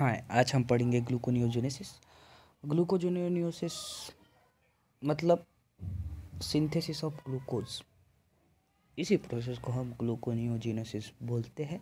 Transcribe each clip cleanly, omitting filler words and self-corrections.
हाँ, आज हम पढ़ेंगे ग्लूकोनियोजेनेसिस। ग्लूकोनियोजेनेसिस मतलब सिंथेसिस ऑफ ग्लूकोज। इसी प्रोसेस को हम ग्लूकोनियोजेनेसिस बोलते हैं।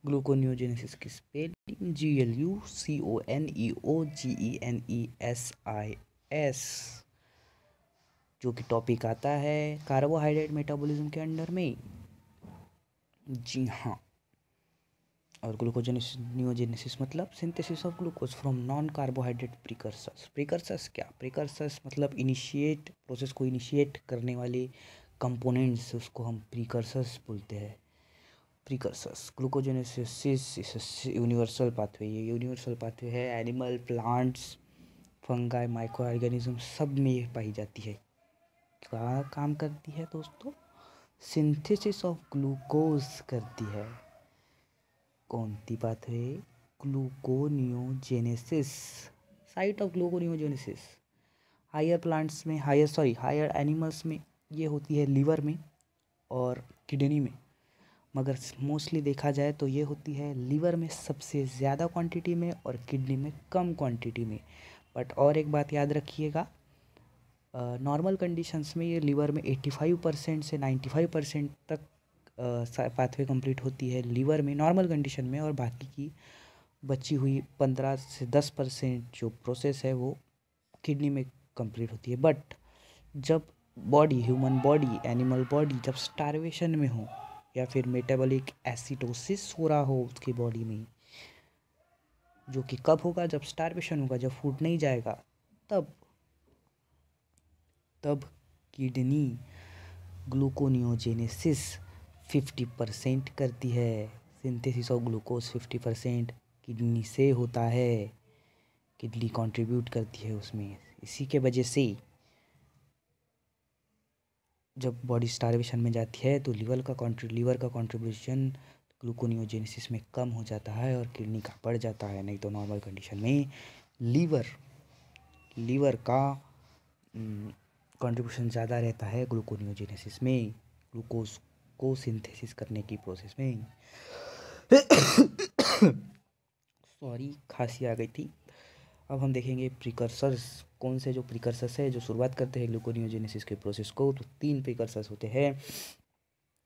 ग्लूकोनियोजेनेसिस की स्पेलिंग GLUCONEOGENESIS, जो कि टॉपिक आता है कार्बोहाइड्रेट मेटाबॉलिज्म के अंडर में। जी हाँ। और ग्लूकोनियोजेनेसिस मतलब synthesis of glucose from non carbohydrate precursors. Precursors क्या? प्रिकर्सर्स मतलब इनिशिएट, प्रोसेस को इनिशिएट करने वाले कंपोनेंट्स, उसको हम प्रिकर्सर्स बोलते हैं। Precursors glucogenesis universal pathway. ये यूनिवर्सल पाथवे है, animal, plants, fungi, micro organism सब में ये पाई जाती है। क्या काम करती है दोस्तों? सिंथेसिस ऑफ ग्लूकोज करती है। कौन सी pathway? Gluconeogenesis, site of gluconeogenesis. Higher animals में ये होती है लीवर में और किडनी में, मगर मोस्टली देखा जाए तो ये होती है लीवर में सबसे ज़्यादा क्वांटिटी में और किडनी में कम क्वांटिटी में। बट और एक बात याद रखिएगा, नॉर्मल कंडीशंस में ये लीवर में 85% से 95% तक पाथवे कंप्लीट होती है लीवर में नॉर्मल कंडीशन में, और बाकी की बची हुई 15 से 10% जो प्रोसेस है वो किडनी में कंप्लीट होती है। बट जब body, human body, animal body जब स्टारवेशन में हो या फिर मेटाबॉलिक एसिडोसिस हो रहा हो उसकी बॉडी में, जो कि कब होगा? जब स्टारवेशन होगा, जब फूड नहीं जाएगा, तब किडनी ग्लूकोनियोजेनेसिस 50% करती है। सिंथेसिस ऑफ ग्लूकोज 50% किडनी से होता है, किडनी कंट्रीब्यूट करती है उसमें। इसी के वजह से जब बॉडी स्टारवेशन में जाती है तो लीवर का कंट्रीब्यूशन ग्लूकोनियोजेनेसिस में कम हो जाता है और किडनी का बढ़ जाता है। नहीं तो नॉर्मल कंडीशन में लीवर का कंट्रीब्यूशन ज़्यादा रहता है ग्लूकोनियोजेनेसिस में, ग्लूकोज को सिंथेसिस करने की प्रोसेस में। सॉरी, खांसी आ गई थी। अब हम देखेंगे प्रिकर्सर्स, कौन से जो प्रिकर्सर्स है जो शुरुआत करते हैं ग्लूकोनियोजेनेसिस के प्रोसेस को। तो 3 प्रिकर्सर्स होते हैं,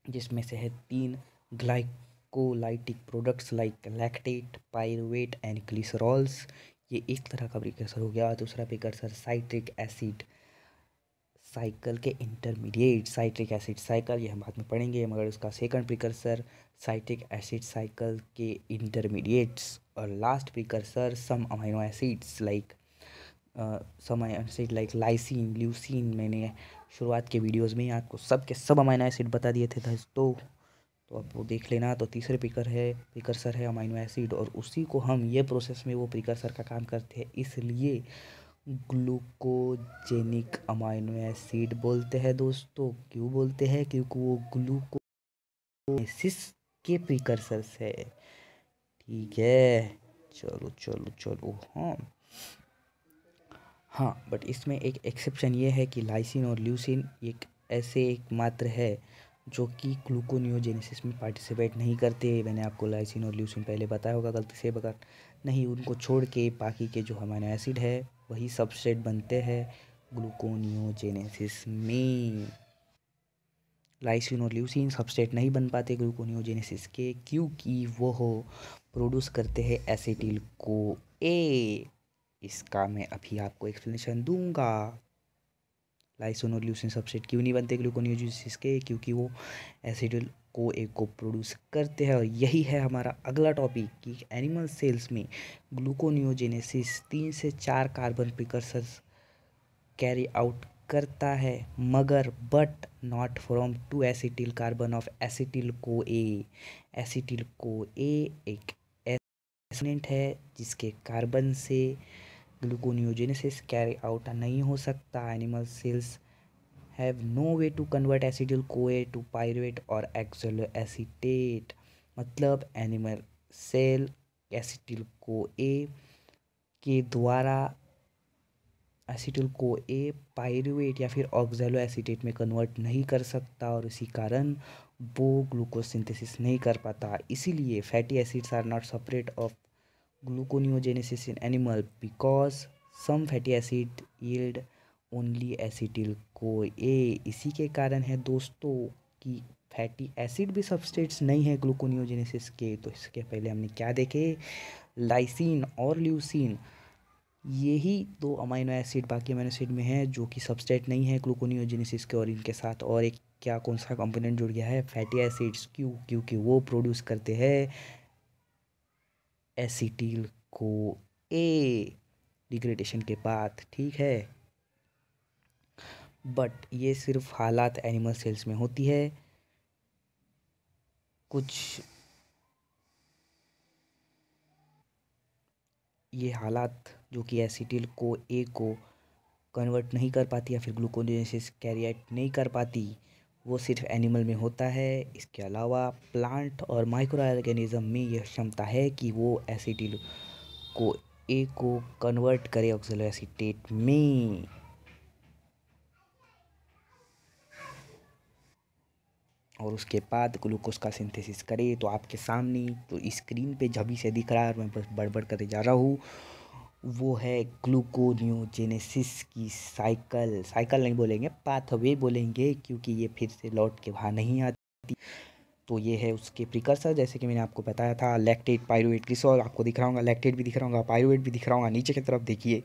जिसमें से है 3 glycolytic products like lactate, pyruvate and glycerols. ये एक तरह का प्रिकर्सर हो गया। दूसरा प्रिकर्सर साइट्रिक एसिड साइकिल के इंटरमीडिएट, साइट्रिक एसिड साइकिल, ये हम बाद में पढ़ेंगे, मगर उसका second precursor citric acid cycle के इंटरमीडिएट्स। और last precursor some amino acids like lysine, leucine. मैंने शुरुआत के वीडियोस में आपको सब के सब अमीनो एसिड बता दिए थे दोस्तों, तो आप वो देख लेना। तो तीसरे प्रिकर्सर है अमीनो एसिड, और उसी को हम ये प्रोसेस में वो प्रिकर्सर का काम करते हैं, इसलिए ग्लूकोजेनिक अमीनो एसिड बोलते हैं दोस्तों। क्यों बोलते हैं? क्योंकि वो ग्लूकोनेसिस के प्रिकर्सर्स है। ठीक है, चलो। हाँ, बट इसमें एक एक्सेप्शन ये है कि लाइसिन और ल्यूसिन एक मात्र है जो कि ग्लूकोनियोजेनेसिस में पार्टिसिपेट नहीं करते। मैंने आपको लाइसिन और ल्यूसिन पहले बताया होगा गलती से, बगर नहीं, उनको छोड़ के बाकी के जो अमीनो एसिड है वही सबस्ट्रेट बनते हैं ग्लूकोनियोजेनेसिस में। लाइसिन और ल्यूसिन सबस्ट्रेट नहीं बन पाते ग्लूकोनियोजेनेसिस के, क्योंकि वो प्रोड्यूस करते हैं एसिटिल को ए। इसका मैं अभी आपको एक्सप्लेनेशन दूंगा। लाइसिन और ल्यूसिन सबस्ट्रेट क्यों नहीं बनते ग्लूकोनियोजेनेसिस के? क्योंकि वो एसिटिल को ए को प्रोड्यूस करते हैं। और यही है हमारा अगला टॉपिक कि एनिमल सेल्स में ग्लूकोनियोजेनेसिस 3 से 4 कार्बन प्रिकर्सर्स कैरी आउट करता है, मगर but not from 2 acetyl carbon of acetyl को ए। एसिटिल को ए एक एसिड है जिसके कार्बन से ग्लूकोनियोजेनेसिस कैरी आउट नहीं हो सकता। Animal cells have no way to convert acetyl CoA to pyruvate और एक्सोलोएसीटेट। मतलब एनिमल सेल एसिटिल को ए के द्वारा एसिटिल को ए पाइरुवेट या फिर ऑक्सैलोएसीटेट में कन्वर्ट नहीं कर सकता, और इसी कारण वो ग्लूकोज सिंथेसिस नहीं कर पाता। इसीलिए fatty acids are not separate of gluconeogenesis in animal because some fatty acid yield only acetyl CoA. इसी के कारण है दोस्तों कि फैटी एसिड भी सबस्ट्रेट्स नहीं है ग्लूकोनियोजेनेसिस के। तो इसके पहले हमने क्या देखे, लाइसिन और ल्यूसिन, यही दो अमाइनो एसिड बाकी अमाइनो एसिड में है जो कि सबस्ट्रेट नहीं है ग्लूकोनियोजेनेसिस के। और इनके साथ और एक क्या कौन सा कंपोनेंट जुड़ गया है, फैटी एसिड्स। क्यों? क्योंकि वो प्रोड्यूस करते हैं एसिटिल को ए डिग्रेडेशन के बाद, ठीक है। बट ये सिर्फ हालात एनिमल सेल्स में होती है। कुछ ये हालात जो कि एसिटिल को ए को कन्वर्ट नहीं कर पाती या फिर ग्लूकोनेसिस कैरिएट नहीं कर पाती, वो सिर्फ एनिमल में होता है। इसके अलावा प्लांट और माइक्रो ऑर्गेनिज्म में यह क्षमता है कि वो एसिटिल को ए को कन्वर्ट करे ऑक्सैलो एसीटेट में। और उसके बाद ग्लूकोज का सिंथेसिस करे। तो आपके सामने तो स्क्रीन पे जभी से दिख रहा है और मैं बस बड़बड़ करते जा रहा हूँ, वो है ग्लूकोनियोजेनेसिस की साइकिल। साइकिल नहीं बोलेंगे, पाथवे बोलेंगे, क्योंकि ये फिर से लौट के बाहर नहीं आती। तो ये है उसके प्रिकर्सर, जैसे कि मैंने आपको बताया था, लैक्टेट, पायरुवेट, ग्लिसरॉल आपको दिख रहा होगा, लैक्टेट भी दिख रहा होगा, पायरुवेट भी दिख रहा होगा। नीचे की तरफ देखिए,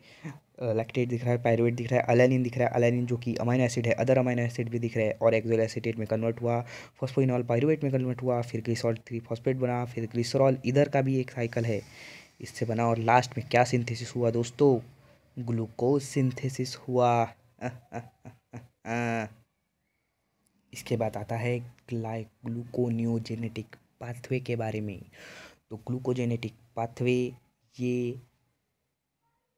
लैक्टेट दिख रहा है, पायरुवेट दिख रहा है, अलानिन दिख रहा है, अलानिन जो कि अमाइनो एसिड है, अदर अमाइनो एसिड भी दिख रहा है। और एक्सोल एसीटेट में कन्वर्ट हुआ, फॉस्फोइनॉल पायरुवेट में कन्वर्ट हुआ, फिर ग्लिसरॉल 3 फॉस्फेट बना, फिर ग्लिसरॉल, इधर का भी एक साइकिल है, इससे बना। और लास्ट में क्या सिंथेसिस हुआ दोस्तों, ग्लूकोज सिंथेसिस हुआ। इसके बाद आता है ग्लूकोनियोजेनेटिक पाथवे के बारे में। तो ग्लूकोजेनेटिक पाथवे ये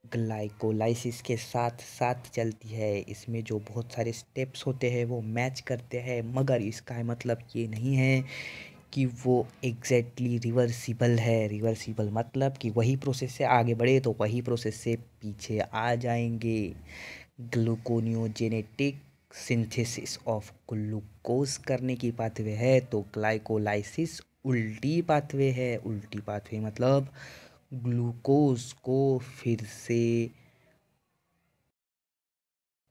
ग्लाइकोलाइसिस के साथ साथ चलती है। इसमें जो बहुत सारे स्टेप्स होते हैं वो मैच करते हैं, मगर इसका मतलब ये नहीं है कि वो एग्जैक्टली रिवर्सिबल है। रिवर्सिबल मतलब कि वही प्रोसेस से आगे बढ़े तो वही प्रोसेस से पीछे आ जाएंगे। ग्लूकोनियोजेनेटिक सिंथेसिस ऑफ ग्लूकोज करने की पाथवे है, तो ग्लाइकोलाइसिस उल्टी पाथवे है। उल्टी पाथवे मतलब ग्लूकोज को फिर से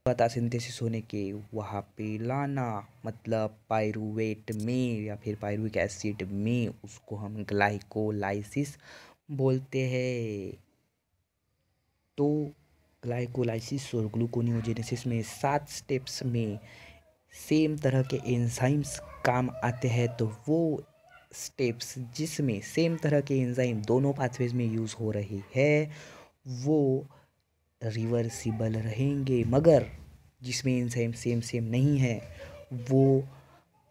पता सिंथेसिस होने के वहाँ पे लाना, मतलब पायरुवेट में या फिर पायरुविक एसिड में, उसको हम ग्लाइकोलाइसिस बोलते हैं। तो ग्लाइकोलाइसिस और ग्लूकोनियोजेनेसिस में 7 स्टेप्स में सेम तरह के एंजाइम्स काम आते हैं। तो वो स्टेप्स जिसमें सेम तरह के एंजाइम दोनों पाथवेज में यूज़ हो रही है वो रिवर्सिबल रहेंगे, मगर जिसमें एंजाइम सेम सेम नहीं है वो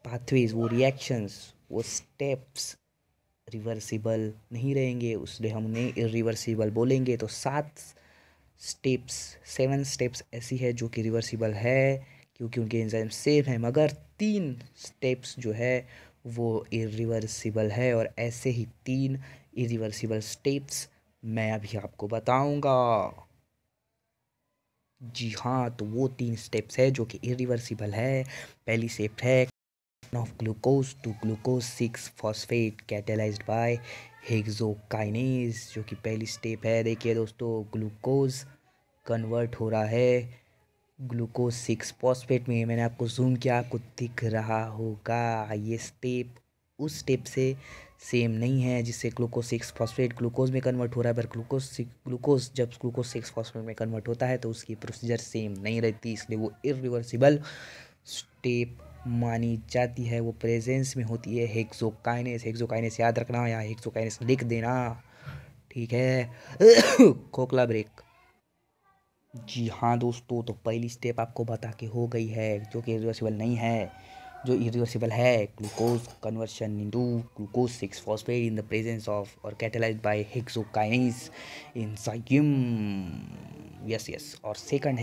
पाथवेज, वो रिएक्शंस, वो स्टेप्स रिवर्सिबल नहीं रहेंगे, उसलिए हम उन्हें इरिवर्सिबल बोलेंगे। तो 7 स्टेप्स ऐसी है जो कि रिवर्सिबल है क्योंकि उनके एंजाइम सेम है, मगर 3 स्टेप्स जो है वो इरिवर्सिबल है। और ऐसे ही 3 इरिवर्सिबल स्टेप्स मैं अभी आपको बताऊंगा। जी हाँ, तो वो 3 स्टेप्स है जो कि इरिवर्सिबल है। पहली स्टेप है of glucose to glucose 6 phosphate catalyzed by hexokinase, जो कि पहली स्टेप है। देखिए दोस्तों, ग्लूकोज कन्वर्ट हो रहा है ग्लूकोज 6 फॉस्फेट में। मैंने आपको जूम किया, आपको दिख रहा होगा। ये स्टेप उस स्टेप से सेम नहीं है जिससे ग्लूकोज 6 फॉस्फेट ग्लूकोज में कन्वर्ट हो रहा है, पर ग्लूकोज जब ग्लूकोज 6 फॉस्फेट में कन्वर्ट होता है तो उसकी प्रोसीजर सेम नहीं रहती, इसलिए वो इरिवर्सिबल स्टेप मानी जाती है। वो प्रेजेंस में होती है हेक्सोकाइनेस। हेक्सोकाइनेस याद रखना या हेक्सोकाइनेस लिख देना, ठीक है। खोखला ब्रेक। जी हाँ दोस्तों, तो पहली स्टेप आपको बता के हो गई है जो कि इरिवर्सिबल नहीं है। जो इरिवर्सिबल है, glucose conversion into glucose 6 phosphate in the presence of और catalysed by hexokinase enzyme. Yes yes. और सेकंड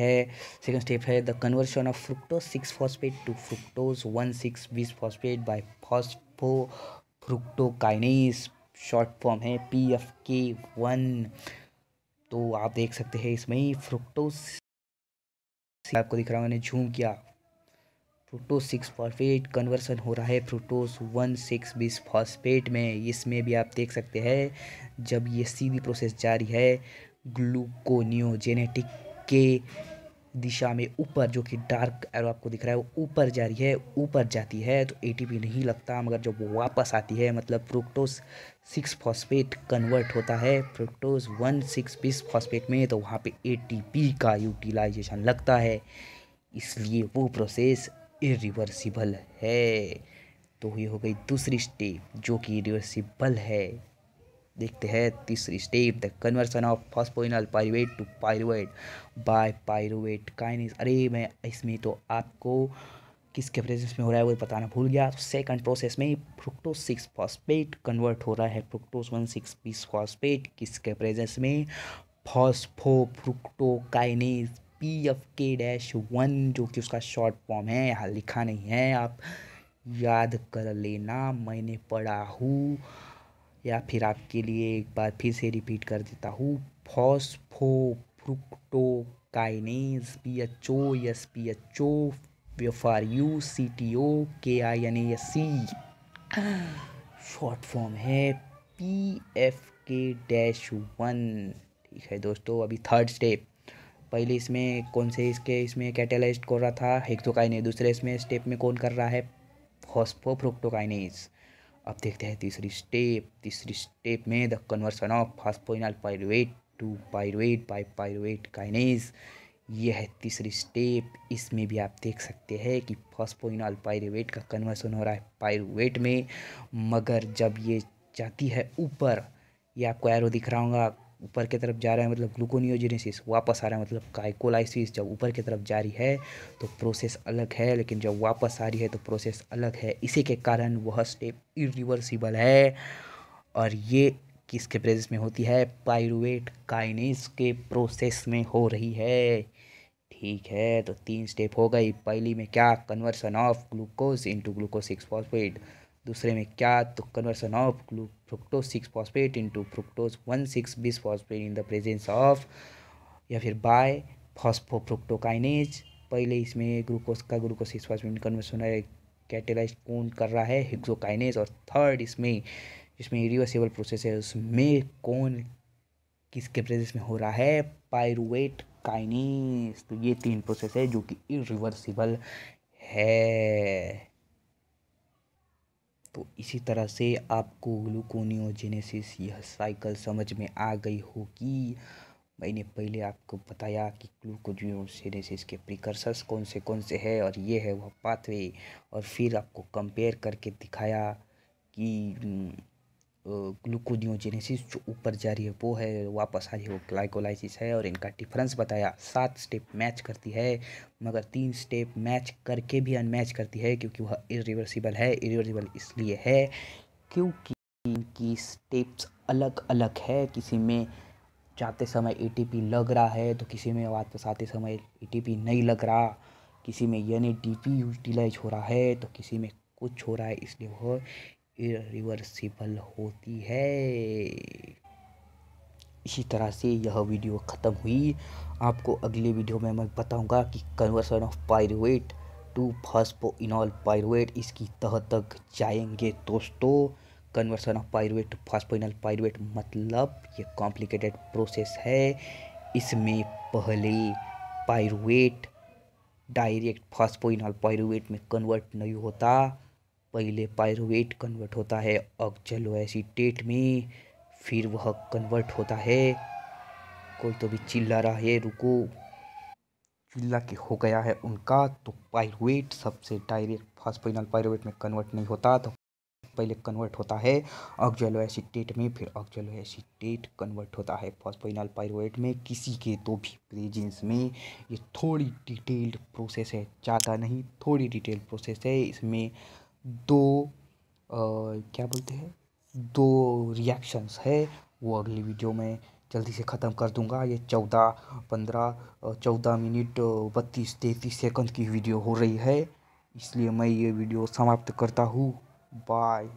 स्टेप है the conversion of fructose 6 phosphate to fructose 1,6 bis phosphate by phosphofructokinase, short form है PFK1। तो आप देख सकते हैं इसमें ही फ्रुक्टोज आपको दिख रहा है, मैंने झूम किया, फ्रुक्टोज 6 फॉस्फेट कन्वर्सन हो रहा है फ्रुक्टोज 1,6 बिस फॉस्फेट में। इसमें भी आप देख सकते हैं जब ये सीधी प्रोसेस जारी है ग्लूकोनियोजेनेटिक के दिशा में ऊपर, जो कि डार्क एरो आपको दिख रहा है वो ऊपर जा रही है, ऊपर जाती है तो एटीपी नहीं लगता, मगर जब वो वापस आती है मतलब फ्रुक्टोज 6 फॉस्फेट कन्वर्ट होता है फ्रुक्टोज 1,6 बिस फॉस्फेट में, तो वहाँ पे एटीपी का यूटिलाइजेशन लगता है, इसलिए वो प्रोसेस इरिवर्सिबल है। तो ये हो गई दूसरी स्टेप जो कि इरिवर्सिबल है। देखते हैं तीसरी step, the conversion of phosphoenol pyruvate to pyruvate by pyruvate kinase. अरे मैं इसमें तो आपको किसके प्रेजेंस में हो रहा है वो बताना भूल गया। तो सेकंड प्रोसेस में फ्रुक्टोज 6 फॉस्फेट कन्वर्ट हो रहा है फ्रुक्टोज 1,6 बिस फॉस्फेट किसके प्रेजेंस में, फॉस्फोफ्रुक्टोकाइनेज PFK-1, जो कि उसका शॉर्ट फॉर्म है, यहाँ लिखा नहीं है, आप याद कर लेना, मैंने पढ़ा हूँ, या फिर आपके लिए एक बार फिर से रिपीट कर देता हूँ, phosphofructokinase PHO FRUCTOKINASE short form है PFK-1। ठीक है दोस्तों, अभी थर्ड स्टेप। पहले इसमें कौन से इसमें कैटेलाइज्ड कर रहा था हेक्सोकाइनेज, दूसरे इसमें स्टेप में कौन कर रहा है फॉस्फोफ्रुक्टोकाइनेज। अब देखते हैं तीसरी स्टेप में the conversion of phosphoenol pyruvate to pyruvate by pyruvate kinase. ये है तीसरी स्टेप। इसमें भी आप देख सकते हैं कि फॉस्फोइनल पाइरुवेट का कन्वर्सन हो रहा है पाइरुवेट में, मगर जब ये जाती है ऊपर, ये आपको एरो दिख रहा होगा, ऊपर की तरफ जा रहा है मतलब ग्लूकोनियोजेनेसिस, वापस आ रहा है मतलब ग्लाइकोलाइसिस। जब ऊपर की तरफ जारी है तो प्रोसेस अलग है, लेकिन जब वापस आ रही है तो प्रोसेस अलग है। इसी के कारण वह स्टेप इरिवर्सिबल है, और ये किसके प्रेजेंस में होती है, पाइरुवेट काइनेज के प्रोसेस में हो रही है। ठीक है, तो 3 स्टेप हो गई। पहली में क्या, conversion of glucose into glucose 6 phosphate. दूसरे में क्या, तो conversion of fructose 6 phosphate into fructose 1,6 bis phosphate in the presence of या फिर बाय फॉस्फोफ्रुक्टोकाइनेज। पहले इसमें ग्लूकोज 6 फॉस्फेट कन्वर्सन है, कैटेलाइज कौन कर रहा है, हेक्सोकाइनेज। और थर्ड इसमें इरिवर्सिबल प्रोसेस है, उसमें कौन किसके प्रेजेंस में हो रहा है, पाइरुवेट काइनेज। तो ये 3 प्रोसेस है जो कि इरिवर्सिबल है। तो इसी तरह से आपको ग्लूकोनियोजेनेसिस यह साइकिल समझ में आ गई होगी। मैंने पहले आपको बताया कि ग्लूकोनियोजेनेसिस के प्रिकर्सर्स कौन से हैं, और ये है वह पाथवे, और फिर आपको कंपेयर करके दिखाया कि ग्लूकोनियोजेनेसिस जो ऊपर जा रही है वो है, वापस आ रही है वो ग्लाइकोलाइसिस है, और इनका डिफरेंस बताया। 7 स्टेप मैच करती है, मगर 3 स्टेप मैच करके भी अनमैच करती है, क्योंकि वह इरिवर्सिबल है। इरिवर्सिबल इसलिए है क्योंकि इनकी स्टेप्स अलग अलग है। किसी में जाते समय एटीपी लग रहा है तो किसी में वापस आते समय एटीपी नहीं लग रहा, किसी में NADP यूटिलाइज हो रहा है तो किसी में कुछ हो रहा है, इसलिए वह इरिवर्सिबल होती है। इसी तरह से यह वीडियो ख़त्म हुई। आपको अगले वीडियो में मैं बताऊंगा कि conversion of pyruvate to phosphoenol pyruvate इसकी तह तक जाएंगे दोस्तों। Conversion of pyruvate to phosphoenol pyruvate मतलब ये कॉम्प्लिकेटेड प्रोसेस है। इसमें पहले पाइरुवेट डायरेक्ट फॉस्फोइनॉल पाइरुवेट में कन्वर्ट नहीं होता, पहले पाइरुवेट कन्वर्ट होता है ऑक्जेलो एसीटेट में, फिर वह कन्वर्ट होता है। कोई तो भी चिल्ला रहा है, रुको, चिल्ला के हो गया है उनका। तो पाइरुवेट सबसे डायरेक्ट फॉस्फोइनॉल पाइरुवेट में कन्वर्ट नहीं होता, तो पहले कन्वर्ट होता है ऑक्जेलो एसीटेट में, फिर ऑक्जेलो एसीटेट कन्वर्ट होता है फॉस्फोइनॉल पाइरुवेट में। किसी के तो भी प्रेजेंस में ये थोड़ी डिटेल्ड प्रोसेस है, ज़्यादा नहीं, थोड़ी डिटेल्ड प्रोसेस है। इसमें क्या बोलते हैं, 2 रिएक्शंस है, वो अगली वीडियो में जल्दी से ख़त्म कर दूंगा। ये 14 मिनट 32-33 सेकंड की वीडियो हो रही है, इसलिए मैं ये वीडियो समाप्त करता हूँ। बाय।